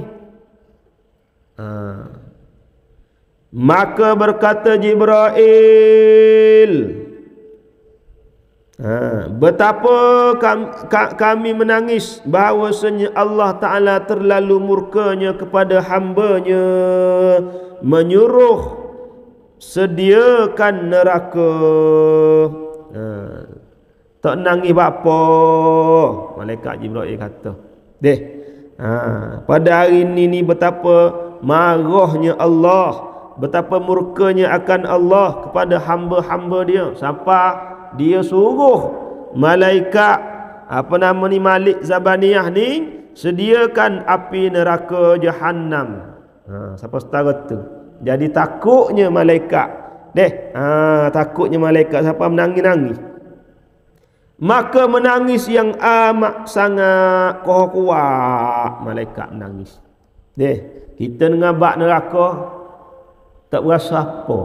Maka berkata Jibril, betapa kami menangis bahawasanya Allah Ta'ala terlalu murkanya kepada hambanya, menyuruh sediakan neraka. Tak nangis bapa, malaikat Jibril kata. Pada hari ini betapa marahnya Allah, betapa murkanya akan Allah kepada hamba-hamba dia, sampai dia suruh malaikat Malik Zabaniyah ni sediakan api neraka Jahannam. Siapa setara tu. Jadi takutnya malaikat. Takutnya malaikat siapa menangis-nangis. Maka menangis yang amat sangat kuat malaikat menangis. Kita dengan bak neraka tak berasa apa.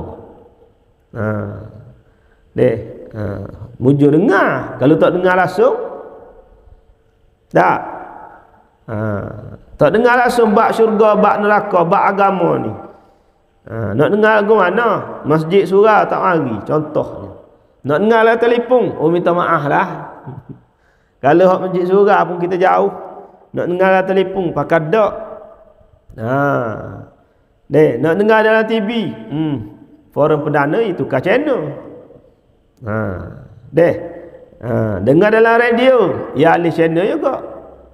Mujur dengar. Kalau tak dengar langsung tak. Tak dengar langsung bak syurga, bak neraka, bak agama ni. Nak dengar lagu mana? Masjid surau tak mari contohnya. Nak dengar lah telefon, minta maaf lah. Kalau hak masjid surau pun kita jauh. Nak dengar lah telefon pakai dak. Nak dengar dalam TV. Forum perdana itu tukar channel. Dengar dalam radio, ya ahli channel juga.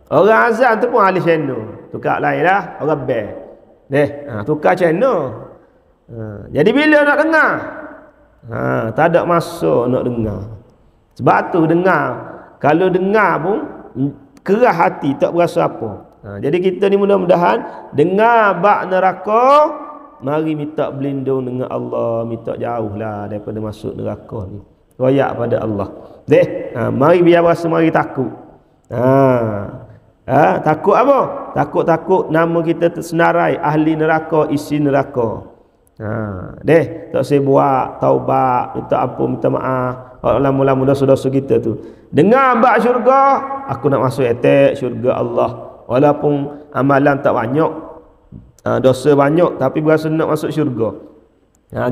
Orang azan tu pun ahli channel. Tukar lain lah, orang band. Tukar channel. Jadi bila nak dengar? Tak ada masa nak dengar. Sebab tu dengar. Kalau dengar pun kerah hati, tak berasa apa. Jadi kita ni mudah-mudahan dengar bak neraka, mari minta berlindung dengan Allah, minta jauhlah daripada masuk neraka ni. Royak pada Allah. Mari biar rasa mari takut. Takut apa? Takut nama kita tersenarai ahli neraka, isi neraka. Tak saya buat taubat, minta ampun, minta maaf. Lama-lama dosa-dosa kita tu. Dengar bab syurga, aku nak masuk attack syurga Allah. Walaupun amalan tak banyak, dosa banyak, tapi berasa nak masuk syurga.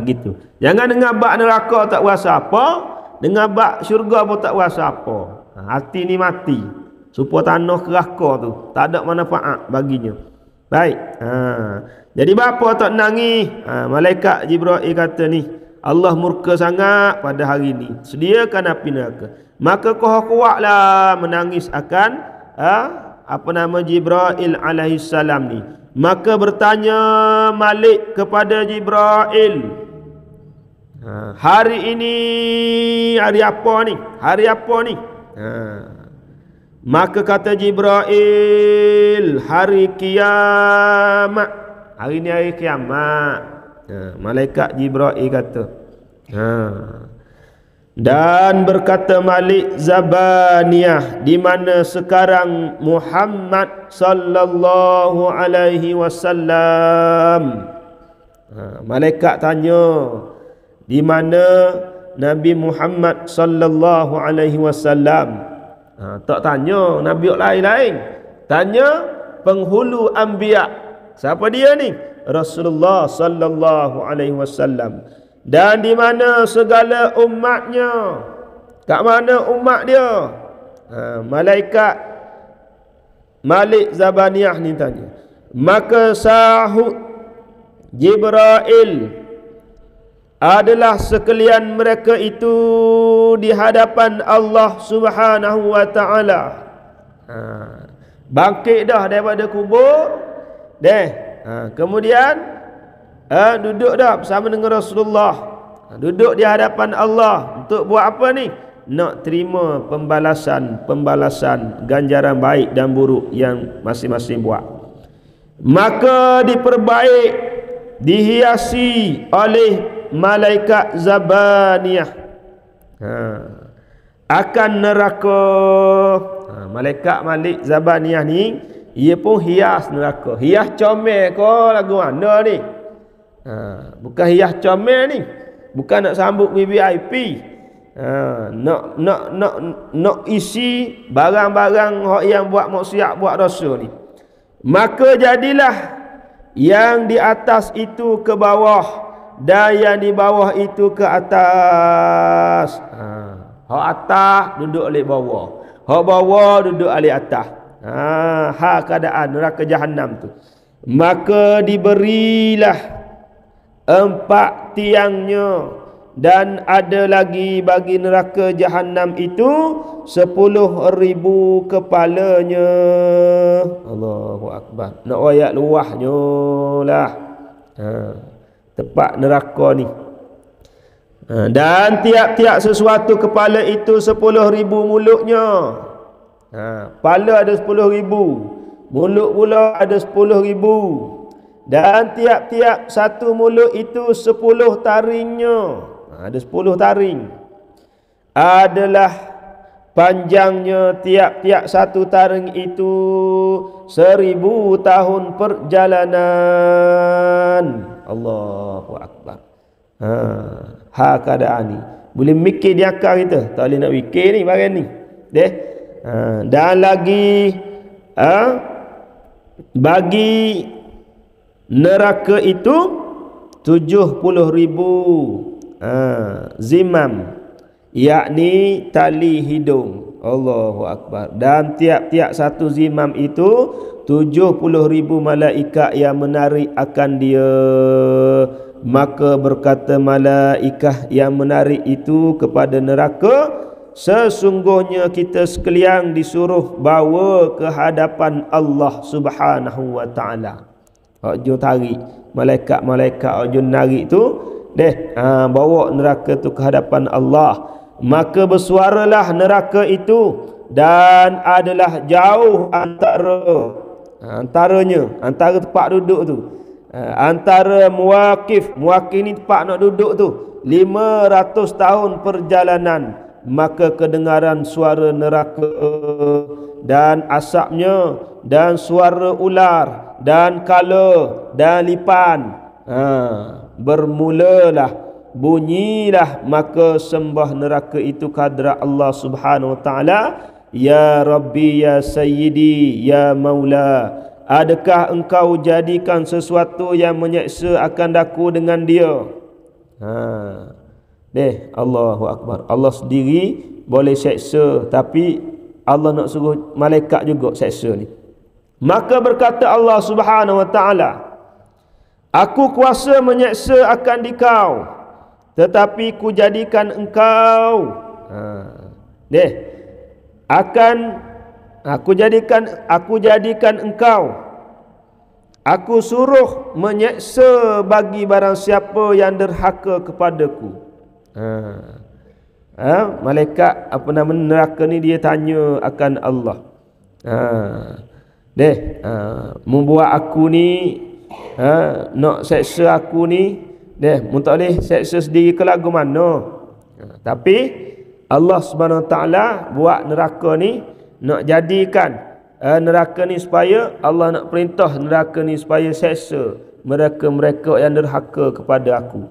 Gitu. Jangan dengar bab neraka tak berasa apa, dengar bab syurga pun tak berasa apa. Hati ni mati. Supaya tanah keraka tu tak ada manfaat baginya. Baik. Jadi bapa tak nangis. Malaikat Jibril kata ni, Allah murka sangat pada hari ni. Sediakan api neraka. Maka kuatlah menangis akan Jibril alaihissalam ni. Maka bertanya Malik kepada Jibril, hari ini hari apa ni? Hari apa ni? Maka kata Jibril, hari kiamat. Hari ni hari kiamat. Malaikat Jibril kata. Dan berkata Malik Zabaniyah, di mana sekarang Muhammad sallallahu alaihi wasallam. Malaikat tanya, di mana Nabi Muhammad sallallahu alaihi wasallam. Tak tanya nabi lain-lain. Tanya penghulu anbiya. Siapa dia ni? Rasulullah sallallahu alaihi wasallam. Dan di mana segala umatnya? Kat mana umat dia? Malaikat Malik Zabaniyah ni tanya. Maka sahut Jibril adalah sekalian mereka itu di hadapan Allah Subhanahu wa taala. Bangkit dah daripada kubur. Kemudian duduk dah bersama dengan Rasulullah. Duduk di hadapan Allah untuk buat apa ni? Nak terima pembalasan ganjaran baik dan buruk yang masing-masing buat. Maka diperbaik, dihiasi oleh malaikat Zabaniyah akan neraka. Malaikat Malik Zabaniyah ni, ia pun hias neraka. Hias comel ke lagu mana ni? Bukan hias comel ni, bukan nak sambut VIP. Nak isi barang-barang yang buat maksiat, buat dosa ni. Maka jadilah yang di atas itu ke bawah dan yang di bawah itu ke atas. Hak atas duduk oleh bawah, hak bawah duduk oleh atas. Keadaan neraka jahanam tu. Maka diberilah 4 tiangnya, dan ada lagi bagi neraka jahanam itu 10,000 kepalanya. Allahu Akbar. Nak ayat luahnya lah. Tempat neraka ni. Dan tiap-tiap sesuatu kepala itu 10,000 mulutnya. Kepala ada 10,000, mulut pula ada 10,000. Dan tiap-tiap satu mulut itu 10 taringnya. Ada 10 taring. Adalah panjangnya tiap-tiap satu taring itu 1000 tahun perjalanan. Allahu Akbar. Keadaan ni boleh mikir di akal kita. Tak boleh nak fikir ni barang ni. Dan lagi bagi neraka itu 70,000 zimam, yakni tali hidung. Allahu Akbar. Dan tiap-tiap satu zimam itu 70,000 malaikat yang menarik akan dia. Maka berkata malaikat yang menarik itu kepada neraka, sesungguhnya kita sekalian disuruh bawa ke hadapan Allah Subhanahu wa taala. Ojo tarik malaikat-malaikat ojo narik tu bawa neraka tu ke hadapan Allah. Maka bersuaralah neraka itu, dan adalah jauh antara tempat duduk tu, antara muwakif ni tempat nak duduk tu 500 tahun perjalanan. Maka kedengaran suara neraka dan asapnya, dan suara ular dan kala dan lipan. Bermulalah, bunyilah, maka sembah neraka itu kehadrat Allah Subhanahu wa taala. Ya Rabbi, ya Sayyidi, ya Maula, adakah engkau jadikan sesuatu yang menyeksa akan daku dengan dia? Allahu Akbar. Allah sendiri boleh seksa, tapi Allah nak suruh malaikat juga seksa ni. Maka berkata Allah Subhanahu wa taala, aku kuasa menyeksa akan dikau, tetapi ku jadikan engkau aku jadikan engkau, aku suruh menyeksa bagi barang siapa yang derhaka kepadaku. Malaikat neraka ni dia tanya akan Allah. Membuat aku ni nak seksa aku ni, mun tak boleh seksa sendiri ke lagu mana. Tapi Allah Subhanahu Wa Taala buat neraka ni, nak jadikan neraka ni supaya Allah nak perintah neraka ni supaya seksa mereka-mereka yang derhaka kepada aku.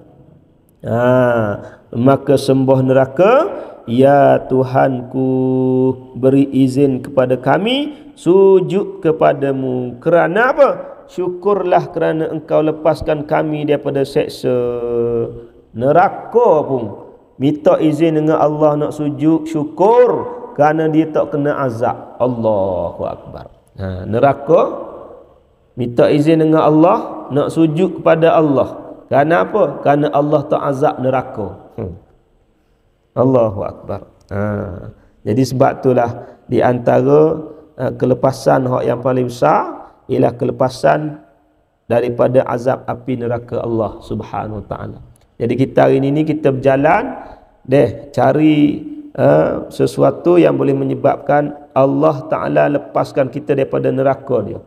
Maka sembah neraka, ya Tuhanku, beri izin kepada kami sujud kepadamu. Kerana apa? Syukurlah kerana engkau lepaskan kami daripada seksa neraka pun. Minta izin dengan Allah nak sujud, syukur kerana dia tak kena azab. Allahu Akbar. Neraka minta izin dengan Allah nak sujud kepada Allah. Kerana apa? Kerana Allah tak azab neraka. Allahu Akbar. Jadi sebab itulah di antara kelepasan hak yang paling besar ialah kelepasan daripada azab api neraka Allah Subhanahu Wa Taala. Jadi kita hari ini kita berjalan cari sesuatu yang boleh menyebabkan Allah Taala lepaskan kita daripada neraka dia.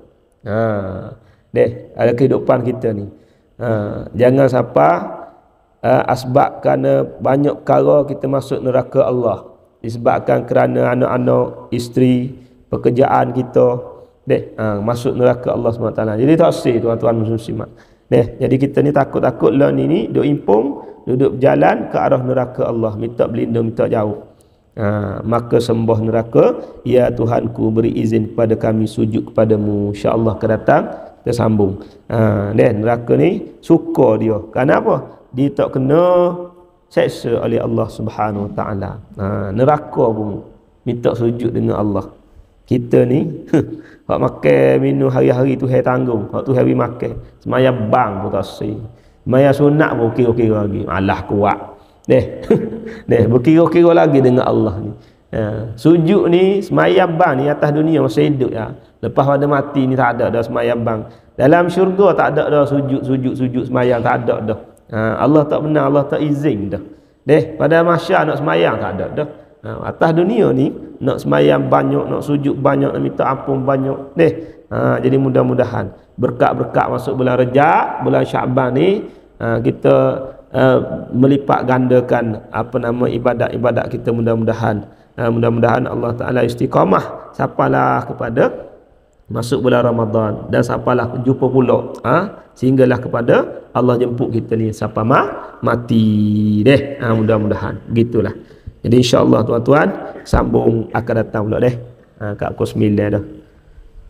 Ada kehidupan kita ni. Jangan sampai asbab kerana banyak perkara kita masuk neraka Allah, disebabkan kerana anak-anak, isteri, pekerjaan kita masuk neraka Allah SWT. Jadi tak sih tuan-tuan muslimat. Jadi kita ni takut-takut lah ni duk impung, duduk berjalan ke arah neraka Allah, minta berlindung, minta jauh. Maka sembah neraka, ya Tuhanku, beri izin kepada kami sujud kepadamu. InsyaAllah akan datang kita sambung. Neraka ni suka dia. Kenapa? Dia tak kena seksa oleh Allah Subhanahu Wa Taala. Neraka pun minta sujud dengan Allah. Kita ni hak makan minum hari-hari tu hai tanggung, hak tu hari makan. Semaya bang pun tak sih. Semaya sunat pun kira-kira lagi. Alah kuat. Berkira-kira lagi dengan Allah ni. Sujud ni semayang bang ni atas dunia masa hidup ya. Lepas pada mati ni tak ada dah semayang bang. Dalam syurga tak ada dah sujud semayang, tak ada dah. Allah tak benar, Allah tak izin dah. Pada mahsyar nak semayang tak ada dah. Atas dunia ni nak semayang banyak, nak sujud banyak, nak minta ampun banyak. Jadi mudah-mudahan berkat-berkat masuk bulan Rejab, bulan Syaban ni kita melipat gandakan ibadat-ibadat kita. Mudah-mudahan Allah Ta'ala istiqamah sapalah kepada masuk bulan Ramadan, dan sapalah jumpa pula sehinggalah kepada Allah jemput kita ni sampai mati mudah-mudahan gitulah. Jadi insya-Allah tuan-tuan sambung akan datang pula kat pukul 9 dah.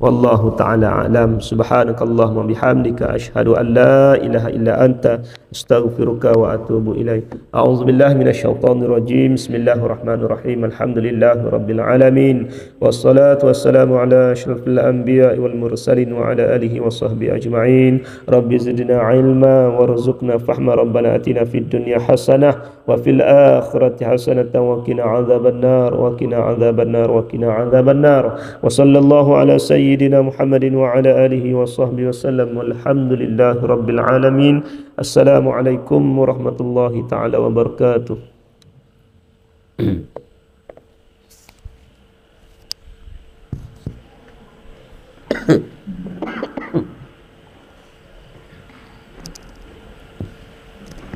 Wallahu ta'ala alam. Subhanakallahumma bihamdika asyhadu an la ilaha illa anta astaghfiruka wa atubu ilaik. A'udzubillahi minasyaitonir rajim. Bismillahirrahmanirrahim. Alhamdulillahi rabbil alamin. Wassalatu wassalamu ala asyrafil anbiya'i wal mursalin wa ala alihi wa sahbihi ajma'in. Rabbi zidna ilma warzuqna fahma. Rabbana atina fid dunya hasanah wa fil akhirati hasanatan wa qina adzabannar wa qina adzabannar wa qina adzabannar. Wa sallallahu ala sayyidina Muhammadin wa ala alihi wa sahbihi wasallam. Walhamdulillahi rabbil alamin. Assalamualaikum warahmatullahi taala wabarakatuh.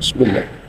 Bismillah.